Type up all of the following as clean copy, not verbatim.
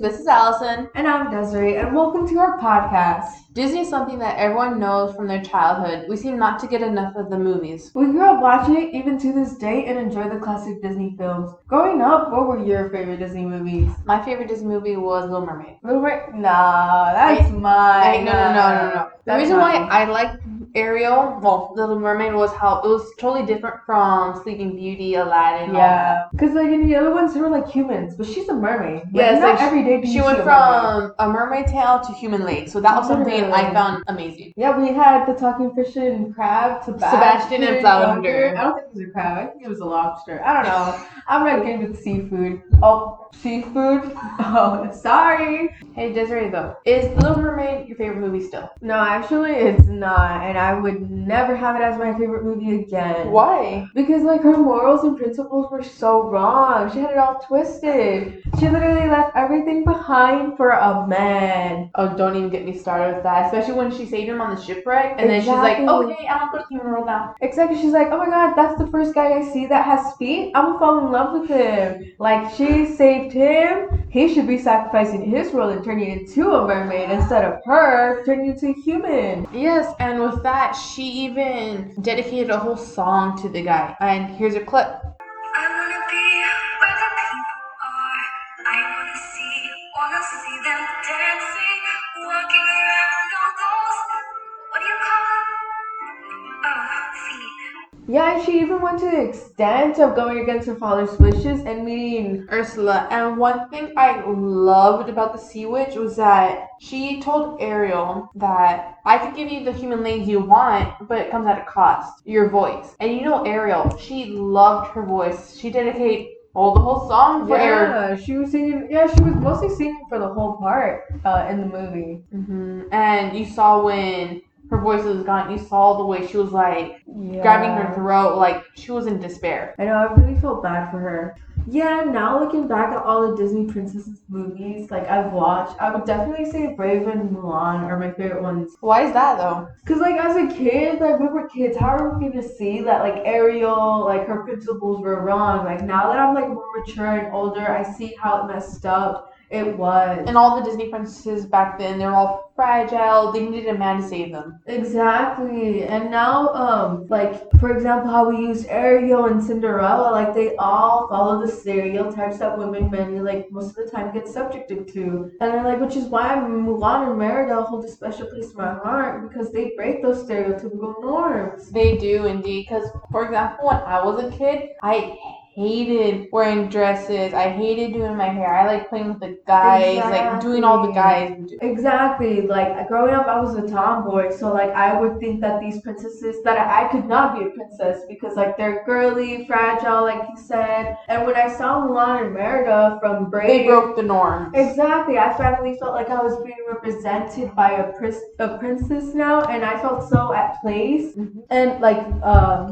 This is Allison. And I'm Desiree, and welcome to our podcast. Disney is something that everyone knows from their childhood. We seem not to get enough of the movies. We grew up watching it even to this day and enjoy the classic Disney films. Growing up, what were your favorite Disney movies? My favorite Disney movie was Little Mermaid. Little Mermaid? Nah, that's mine. No. The reason why I like Ariel, Little Mermaid, was how it was totally different from Sleeping Beauty, Aladdin. Yeah, because like in the other ones, they were like humans, but she's a mermaid. Yes, not every day. She went from a mermaid tail to human legs, so that was something I found amazing. Yeah, we had the talking fish and crab, Sebastian and Flounder. I don't think it was a crab. I think it was a lobster. I don't know. I'm not good with seafood. Oh, seafood? Oh, sorry. Hey, Desiree, though, is Little Mermaid your favorite movie still? No, actually, it's not, and I would never have it as my favorite movie again. Why? Because like her morals and principles were so wrong. She had it all twisted. She literally left everything behind for a man. Oh, don't even get me started with that. Especially when she saved him on the shipwreck, and then she's like, "Okay, I'm gonna go to the human world now." Exactly. She's like, "Oh my God, that's the first guy I see that has feet. I'm gonna fall in love with him." Like she saved him. He should be sacrificing his world and turning into a mermaid instead of her turning into a human. Yes, and with that, she even dedicated a whole song to the guy. And here's a clip. I wanna be where the people are. I wanna see them dancing, walking around on those, what do you call them? Feet. Yeah, and she even went to the extent of going against her father's wishes and meeting Ursula. And one thing I loved about the Sea Witch was that she told Ariel that I could give you the human legs you want, but it comes at a cost. Your voice. And you know Ariel, she loved her voice. She dedicated the whole song for Ariel. Yeah, she was singing. Yeah, she was mostly singing for the whole part in the movie. And you saw when her voice was gone, you saw the way she was like grabbing her throat, like she was in despair. I know, I really felt bad for her. Yeah, now looking back at all the Disney princesses movies like I've watched, I would definitely say Brave and Mulan are my favorite ones. Why is that though? Cause like as a kid, like we were kids, how are we gonna see that like Ariel, like her principles were wrong? Like now that I'm like more mature and older, I see how messed up it was. And all the Disney princesses back then, they were all fragile. They needed a man to save them. Exactly. And now, like, for example, how we use Ariel and Cinderella, like, they all follow the stereotypes that women, men, like, most of the time get subjected to. And they're like, which is why Mulan and Merida hold a special place in my heart, because they break those stereotypical norms. They do, indeed. Because, for example, when I was a kid, I hated wearing dresses. I hated doing my hair. I like playing with the guys, like doing all the guys. Exactly. Like growing up, I was a tomboy, so like I would think that these princesses that I could not be a princess because like they're girly, fragile, like you said. And when I saw Mulan and Merida from Brave, they broke the norms. Exactly. I finally felt like I was being represented by a princess now, and I felt so at place. And like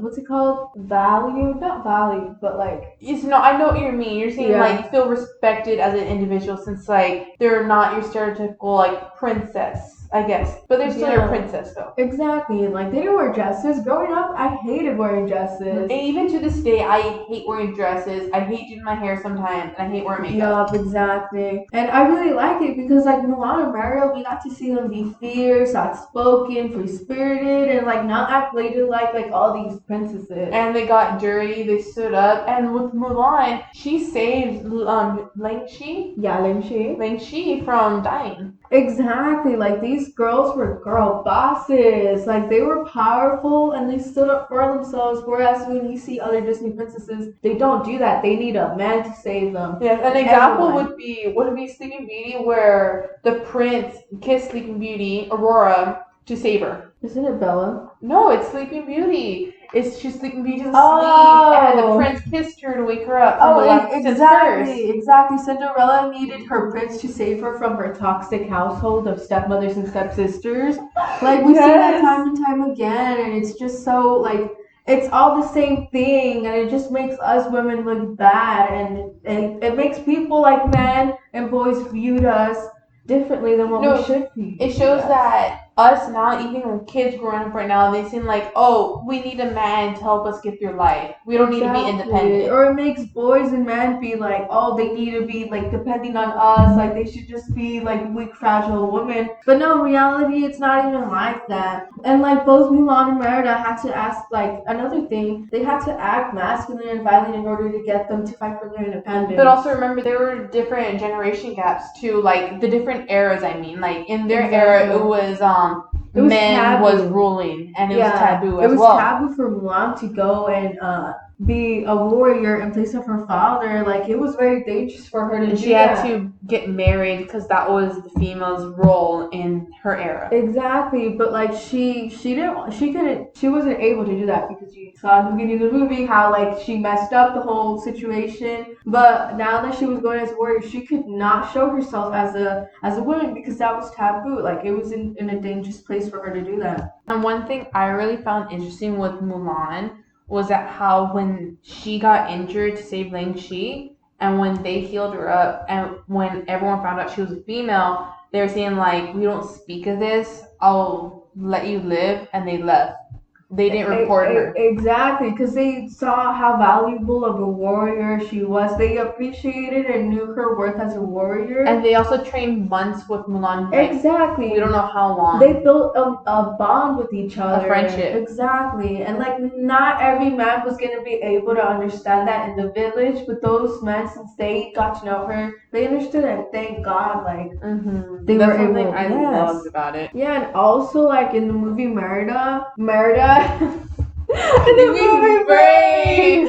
what's it called? Not value, but like. I know what you mean. You're saying like you feel respected as an individual since like they're not your stereotypical like princess, I guess. But they're still your princess though. Exactly. Like they didn't wear dresses. Growing up, I hated wearing dresses. And even to this day, I hate wearing dresses. I hate doing my hair sometimes, and I hate wearing makeup. Yup, exactly. And I really like it because like Mulan and Merida, we got to see them be fierce, outspoken, free-spirited, and like not act ladylike like all these princesses. And they got dirty. They stood up. And with Mulan, she saved Lang Shi. Yeah, Lang Shi from dying. Exactly. Like these girls were girl bosses. Like they were powerful and they stood up for themselves. Whereas when you see other Disney princesses, they don't do that. They need a man to save them. Yes, an example would be Sleeping Beauty, where the prince kissed Sleeping Beauty, Aurora, to save her. Isn't it Bella? No, it's Sleeping Beauty. She's Sleeping Beauty's asleep, and the prince kissed her to wake her up. Exactly. Cinderella needed her prince to save her from her toxic household of stepmothers and stepsisters. Like we see that time and time again, and it's just so like it's all the same thing, and it just makes us women look bad, and it makes people like men and boys viewed us differently than what we should be. It shows that us now, even when kids growing up right now, they seem like, oh, we need a man to help us get through life. We don't need to be independent. Or it makes boys and men be like, oh, they need to be like depending on us, like they should just be like weak, fragile women. But no, in reality, it's not even like that. And like both Mulan and Merida had to ask, like another thing, they had to act masculine and violent in order to get them to fight for their independence. But also remember, there were different generation gaps too, like the different eras. I mean, like in their era, it was men taboo. was ruling, and it was taboo as well. It was taboo for Mulan to go and be a warrior in place of her father. Like it was very dangerous for her to do that. She had to get married because that was the female's role in her era. Exactly, but like she wasn't able to do that because you saw in the beginning of the movie how like she messed up the whole situation. But now that she was going as a warrior, she could not show herself as a woman because that was taboo. Like it was in a dangerous place for her to do that. And one thing I really found interesting with Mulan was that how when she got injured to save Ling Shi, and when they healed her up, and when everyone found out she was a female, they were saying like, we don't speak of this, I'll let you live, and they left. They didn't report her. Exactly, because they saw how valuable of a warrior she was. They appreciated and knew her worth as a warrior. And they also trained months with Mulan. Exactly. We don't know how long. They built a bond with each other. A friendship. Exactly. And like not every man was going to be able to understand that in the village, but those men, since they got to know her, they understood, and thank God, like they That's were able. something I loved about it. Yeah, and also like in the movie Merida. In the movie Brave,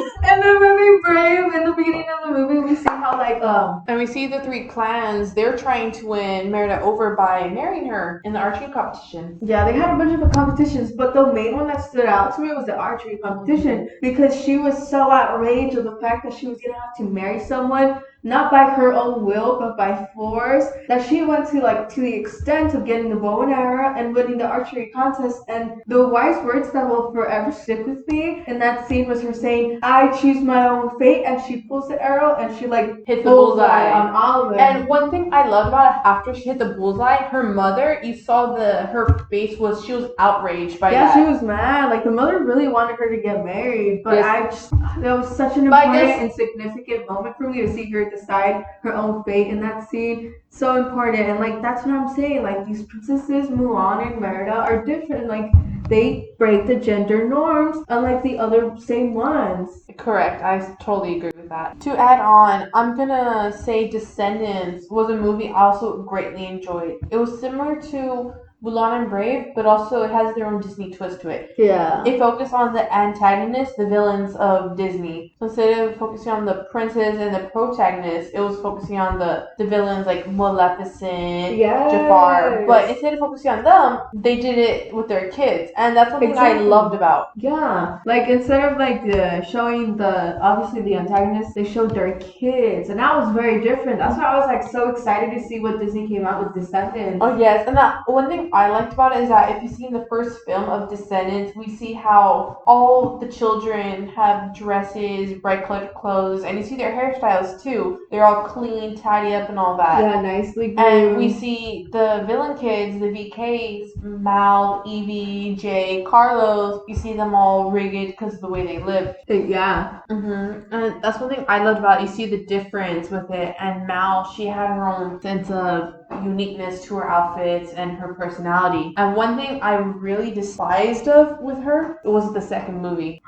in the beginning of the movie, we see how like and we see the three clans. They're trying to win Merida over by marrying her in the archery competition. Yeah, they had a bunch of competitions, but the main one that stood out to me was the archery competition because she was so outraged of the fact that she was gonna have to marry someone not by her own will but by force, that she went to the extent of getting the bow and arrow and winning the archery contest. And the wise words that will forever stick with me in that scene was her saying, I choose my own fate, and she pulls the arrow and she like hits the bullseye on all of them. And one thing I loved about it, after she hit the bullseye, her mother, you saw her face she was outraged by that. Yeah, she was mad. Like the mother really wanted her to get married, but yes. That was such an important and significant moment for me to see her decide her own fate in that scene. So important, and like that's what I'm saying. Like these princesses, Mulan and Merida, are different. Like they break the gender norms, unlike the other same ones. Correct. I totally agree with that. To add on, I'm gonna say Descendants was a movie I also greatly enjoyed. It was similar to Mulan and Brave, but also it has their own Disney twist to it. Yeah. It focused on the antagonists, the villains of Disney. So instead of focusing on the princes and the protagonists, it was focusing on the villains like Maleficent, Jafar. But instead of focusing on them, they did it with their kids. And that's something I loved about. Yeah. Like instead of showing obviously the antagonists, they showed their kids. And that was very different. That's why I was like so excited to see what Disney came out with Descendants. Oh yes, and that one thing I liked about it is that if you see in the first film of Descendants, we see how all the children have dresses, bright colored clothes, and you see their hairstyles too. They're all clean, tidy up, and all that. Yeah, nicely groomed. And we see the villain kids, the VKs, Mal, Evie, Jay, Carlos. You see them all rigged because of the way they live. Yeah. And that's one thing I loved about it. You see the difference with it. And Mal, she had her own sense of uniqueness to her outfits and her personality. And one thing I really despised of with her was the second movie.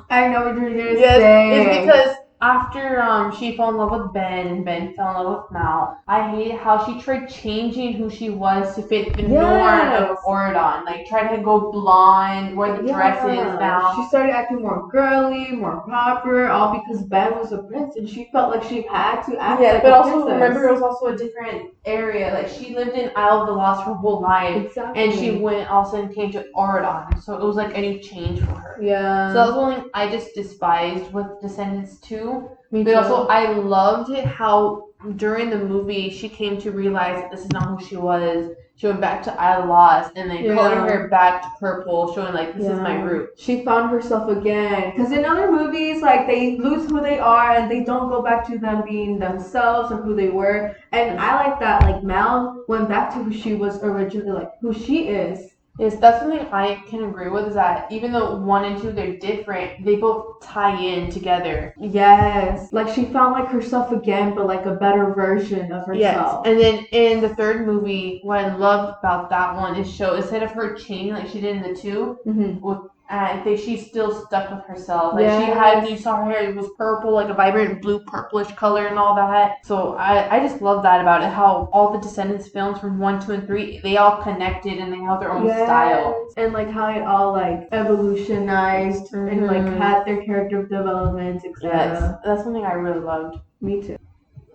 I know what you're gonna say. It's because after she fell in love with Ben and Ben fell in love with Mal, I hated how she tried changing who she was to fit the norm of Oradon. Like tried to go blonde, wear the dresses now. She started acting more girly, more proper, all because Ben was a prince and she felt like she had to act like but a also princess. remember it was also a different area. Like she lived in Isle of the Lost her whole life. Exactly. And she went also and came to Oradon. So it was like a new change for her. Yeah. So that was one thing I just despised with Descendants 2. Me but too. also I loved it how during the movie she came to realize that this is not who she was. She went back to Isle of Lost and then colored her back to purple, showing like this is my root. She found herself again. Because in other movies, like they lose who they are and they don't go back to them being themselves or who they were. And I like that. Like Mal went back to who she was originally, like who she is. Yes, that's something I can agree with, is that even though 1 and 2 they're different, they both tie in together. Yes, like she found like herself again, but like a better version of Yes, herself. and then in the third movie, what I loved about that one is instead of her changing like she did in the 2, with I think she's still stuck with herself. Like she had, you saw her hair, it was purple, like a vibrant blue purplish color and all that. So I just love that about it, how all the Descendants films from 1, 2, and 3, they all connected and they have their own style. And like how it all like evolutionized and like had their character development, etc. Yes, that's something I really loved. Me too.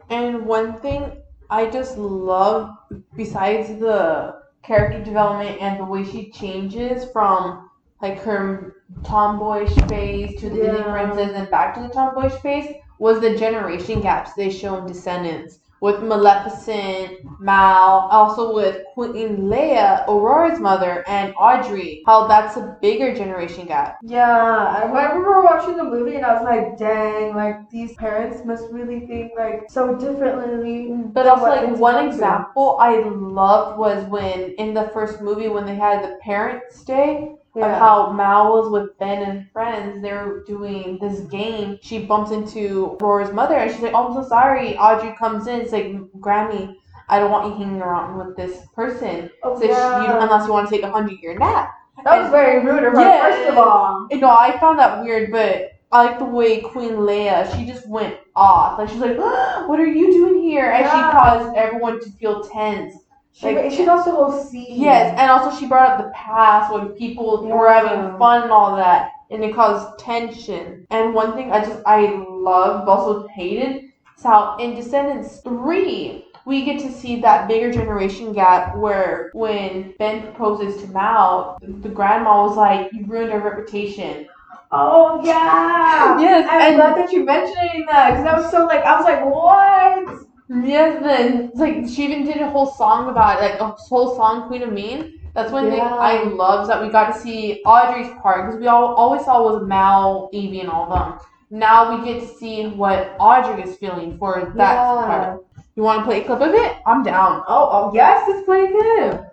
And one thing I just love, besides the character development and the way she changes from like her tomboyish phase to the Disney princess and back to the tomboyish phase, was the generation gaps they show in Descendants. With Maleficent, Mal, also with Queen Leia, Aurora's mother, and Audrey, how that's a bigger generation gap. Yeah, I remember watching the movie and I was like, dang, like these parents must really think like so differently. But also, like, one example I loved was when in the first movie when they had the Parents' Day. Of how Mal was with Ben and friends, they were doing this game. She bumps into Aurora's mother and she's like, "Oh, I'm so sorry." Audrey comes in, it's like, "Grammy, I don't want you hanging around with this person, unless you want to take a 100-year nap." That was very rude of her, first of all. No, I found that weird, but I like the way Queen Leia, she just went off. Like, she's like, "What are you doing here?" And she caused everyone to feel tense. She caused the whole scene. Yes, and also she brought up the past when people were having fun and all that, and it caused tension. And one thing I loved, but also hated, is how in Descendants 3, we get to see that bigger generation gap where when Ben proposes to Mal, the grandma was like, "You ruined our reputation." Oh yeah. Yes, I'm glad that you're mentioning that because I was like, what? Yes, then it's like she even did a whole song about it, like a whole song, Queen of Mean. That's one thing I love, is that we got to see Audrey's part, because we always saw was Mal, Evie, and all them. Now we get to see what Audrey is feeling for that part. You want to play a clip of it? I'm down. Oh yes, let's play a clip.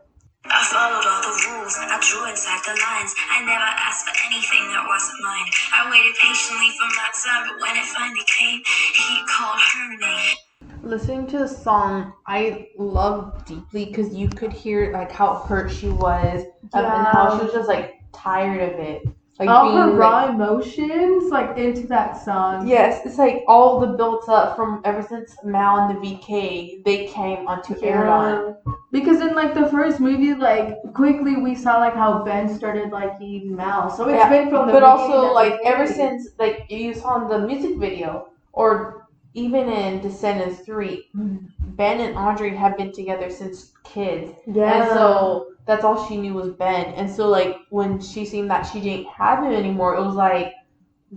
I followed all the rules, I drew inside the lines. I never asked for anything that wasn't mine. I waited patiently for my time, but when it finally came, he called her name. Listening to the song, I loved deeply because you could hear like how hurt she was, and how she was just like tired of it. Like all her raw emotions like into that song. Yes, it's like all the built up from ever since Mal and the VK, they came onto Aragon. Because in like the first movie, like quickly we saw like how Ben started liking Mal. So it's been from the but also like ever since like you saw in the music video, or even in Descendants 3, Ben and Audrey have been together since kids. Yeah. And so that's all she knew was Ben. And so like when she seen that she didn't have him anymore, it was like,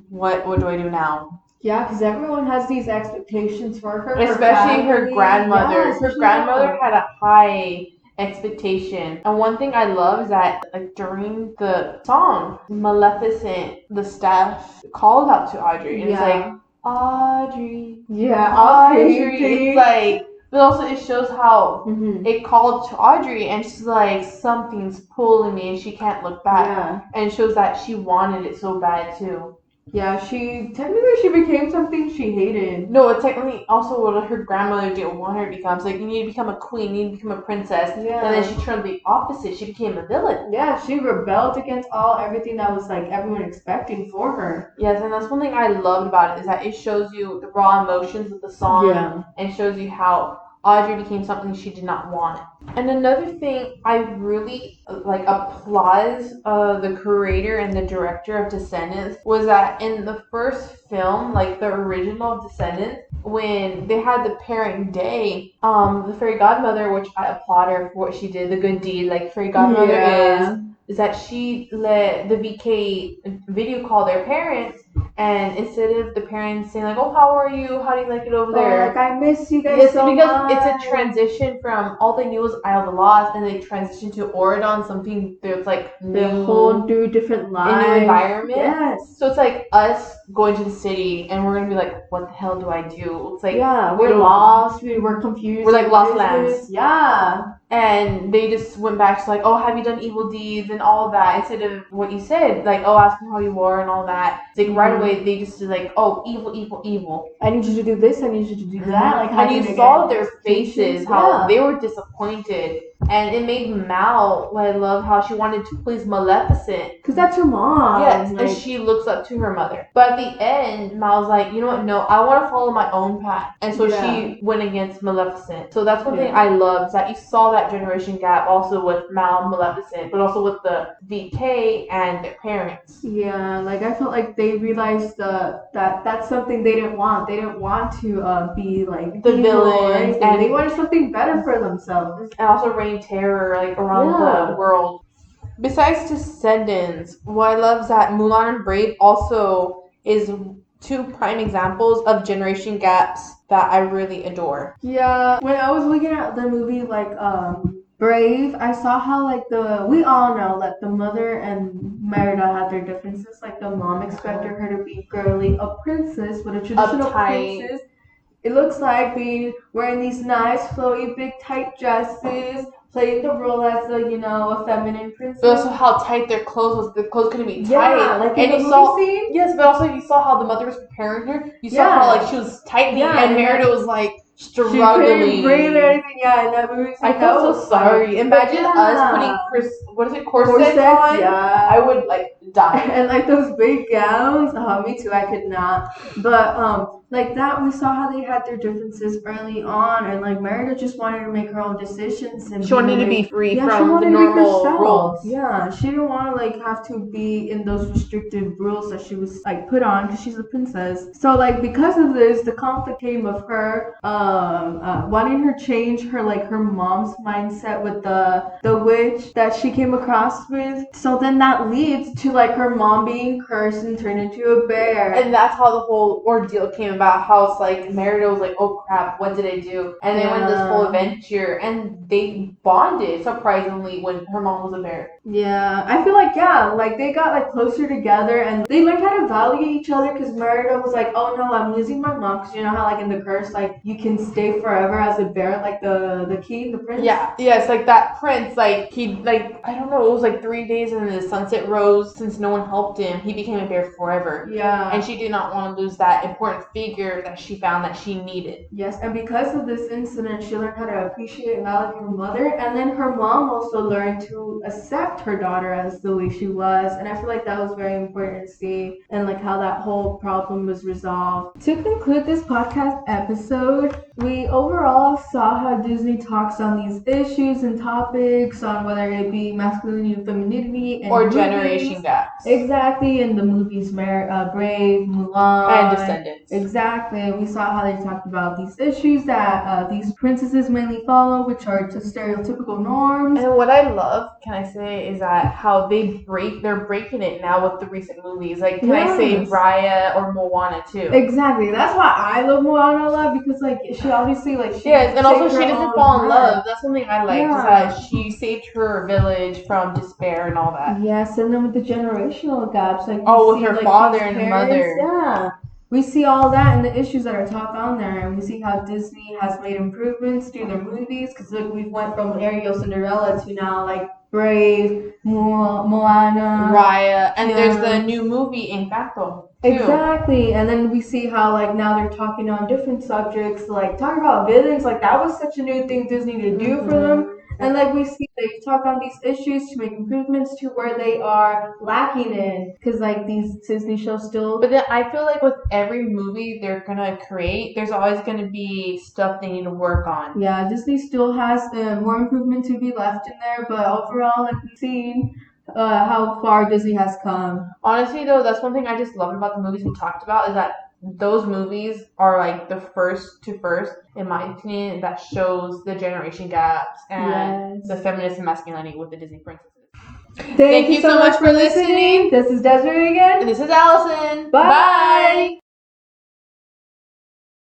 what do I do now? Yeah, because everyone has these expectations for her. Especially her grandmother. Her grandmother had a high expectation. And one thing I love is that like during the song, Maleficent, the staff called out to Audrey. And it's like, Audrey. Yeah, Audrey. It's like, but also it shows how it called to Audrey and she's like, something's pulling me and she can't look back. Yeah. And it shows that she wanted it so bad too. Yeah, she became something she hated. No, it technically also what her grandmother didn't want her to become. It's like, you need to become a queen, you need to become a princess. Yeah. And then she turned the opposite. She became a villain. Yeah, she rebelled against everything that was like everyone expecting for her. Yes, and that's one thing I loved about it, is that it shows you the raw emotions of the song and shows you how Audrey became something she did not want. And another thing I really like applause the creator and the director of Descendants was that in the first film, like the original Descendants, when they had the parent day, the fairy godmother, which I applaud her for what she did, the good deed, like fairy godmother is that she let the VK video call their parents, and instead of the parents saying like, "Oh, how are you? How do you like it over there?" Like, I miss you guys so much. It's a transition from all they knew was Isle of the Lost, and they transitioned to Oregon, something that's like new, a whole new different life, a new environment. Yes. So it's like us going to the city, and we're gonna be like, "What the hell do I do?" It's like we're lost, we're confused, we're like lost lands. Yeah. And they just went back to like, oh, have you done evil deeds and all that, instead of what you said, like, oh, ask me how you were and all that. It's like right away they just like, oh, evil, evil, evil. I need you to do this. I need you to do that. Like, and you saw their faces how they were disappointed. And it made Mal, I love how she wanted to please Maleficent. Because that's her mom. Yes, and she looks up to her mother. But at the end, Mal's like, you know what, no, I want to follow my own path. And so she went against Maleficent. So that's one thing I love, is that you saw that generation gap also with Mal and Maleficent, but also with the VK and their parents. Yeah, like I felt like they realized that that's something they didn't want. They didn't want to be like the villains, and they wanted something better for themselves. And also reign terror like around the world. Besides Descendants, what I love is that Mulan and Brave also is two prime examples of generation gaps that I really adore. Yeah, when I was looking at the movie like Brave, I saw how like we all know that the mother and Merida had their differences. Like the mom expected her to be girly, a princess, but a traditional princess. It looks like being wearing these nice flowy big tight dresses, playing the role as a feminine princess. But also how tight their clothes was. The clothes couldn't be tight. Yeah, like in the movie scene. Yes, but also you saw how the mother was preparing her. You saw how like she was tightly, and Merida was like struggling. She couldn't breathe or anything. Yeah, in that movie. I felt so sorry. Imagine us putting corsets on. Yeah, I would like die. And like those big gowns. Oh, me too. I could not. But like that, we saw how they had their differences early on, and like Merida just wanted to make her own decisions, and she wanted to be free from the normal rules. Yeah, she didn't want to like have to be in those restrictive rules that she was like put on because she's a princess. So like because of this, the conflict came of her wanting her change her mom's mindset with the witch that she came across with. So then that leads to like her mom being cursed and turned into a bear, and that's how the whole ordeal came about. How it's like Merida was like, oh crap, what did I do? And they went on this whole adventure, and they bonded surprisingly when her mom was a bear. Yeah, I feel like they got like closer together, and they learned how to value each other, because Merida was like, oh no, I'm losing my mom, because you know how like in the curse like you can stay forever as a bear, like the king, the prince. Yes, like that prince, like he like I don't know, it was like 3 days and the sunset rose. Since no one helped him, he became a bear forever. Yeah, and she did not want to lose that important figure that she found that she needed. Yes, and because of this incident, she learned how to appreciate and value her mother, and then her mom also learned to accept her daughter as the way she was, and I feel like that was very important to see, and like how that whole problem was resolved. To conclude this podcast episode, we overall saw how Disney talks on these issues and topics, on whether it be masculinity and femininity, and or generation gaps. Exactly, in the movies Brave, Mulan, and Descendants. Exactly, we saw how they talked about these issues that these princesses mainly follow, which are just stereotypical norms. And what I love, can I say, is that how they're breaking it now with the recent movies. Like, can I say Raya or Moana too? Exactly, that's why I love Moana a lot, because like she obviously and also she doesn't fall in love. That's something I like, is that she saved her village from despair and all that. Yes, and then with the generational gaps, like with her father and mother. Yeah. We see all that and the issues that are talked on there, and we see how Disney has made improvements through their movies, because look, we went from Ariel, Cinderella to now like Brave, Moana, Raya, and there's the new movie Encanto. Exactly, and then we see how like now they're talking on different subjects, like talking about villains, like that was such a new thing Disney to do for them. And like we see they talk on these issues to make improvements to where they are lacking in, because like these Disney shows still. But then I feel like with every movie they're gonna create, there's always gonna be stuff they need to work on. Yeah, Disney still has more improvement to be left in there, but overall, like we've seen how far Disney has come. Honestly, though, that's one thing I just loved about the movies we talked about, is that those movies are like the first, in my opinion, that shows the generation gaps and the feminist and masculinity with the Disney princesses. Thank you so much for listening. This is Desiree again. And this is Allison. Bye.